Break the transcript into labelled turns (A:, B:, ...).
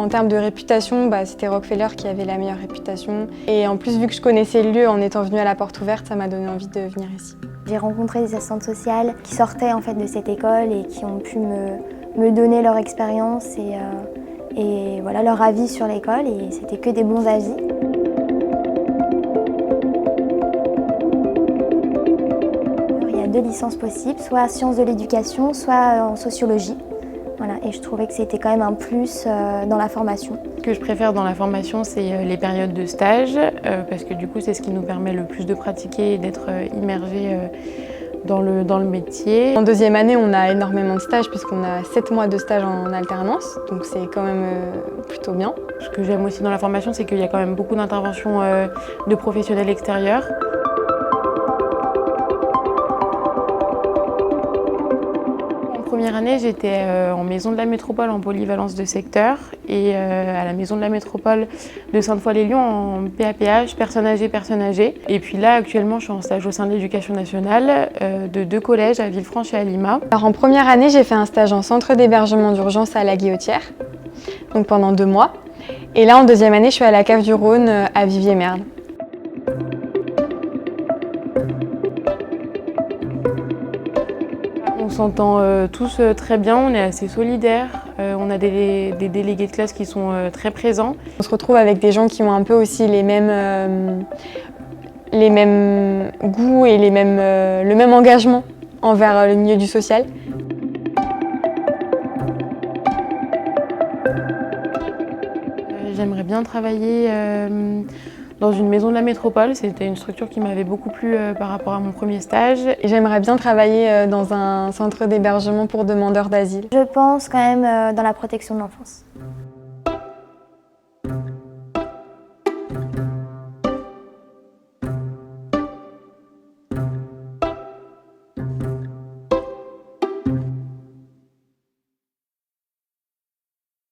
A: En termes de réputation, c'était Rockefeller qui avait la meilleure réputation. Et en plus, vu que je connaissais le lieu en étant venue à la porte ouverte, ça m'a donné envie de venir ici.
B: J'ai rencontré des assistantes sociales qui sortaient en fait de cette école et qui ont pu me donner leur expérience et voilà, leur avis sur l'école, et c'était que des bons avis. Il y a 2 licences possibles, soit sciences de l'éducation, soit en sociologie. Voilà, et je trouvais que c'était quand même un plus dans la formation.
C: Ce que je préfère dans la formation, c'est les périodes de stage, parce que du coup, c'est ce qui nous permet le plus de pratiquer et d'être immergé dans le métier.
A: En deuxième année, on a énormément de stages puisqu'on a 7 mois de stage en alternance, donc c'est quand même plutôt bien.
C: Ce que j'aime aussi dans la formation, c'est qu'il y a quand même beaucoup d'interventions de professionnels extérieurs. En première année, j'étais en maison de la métropole en polyvalence de secteur et à la maison de la métropole de Sainte-Foy-les-Lyons en PAPH, personnes âgées. Et puis là, actuellement, je suis en stage au sein de l'éducation nationale de 2 collèges à Villefranche et à Lima.
A: Alors en première année, j'ai fait un stage en centre d'hébergement d'urgence à la Guillotière, donc pendant 2 mois. Et là, en deuxième année, je suis à la Cave du Rhône à Viviers-Merle.
C: On s'entend tous très bien, on est assez solidaires, on a des délégués de classe qui sont très présents.
A: On se retrouve avec des gens qui ont un peu aussi les mêmes goûts et le même engagement envers le milieu du social.
C: J'aimerais bien travailler dans une maison de la métropole. C'était une structure qui m'avait beaucoup plu par rapport à mon premier stage.
A: J'aimerais bien travailler dans un centre d'hébergement pour demandeurs d'asile.
B: Je pense quand même dans la protection de l'enfance.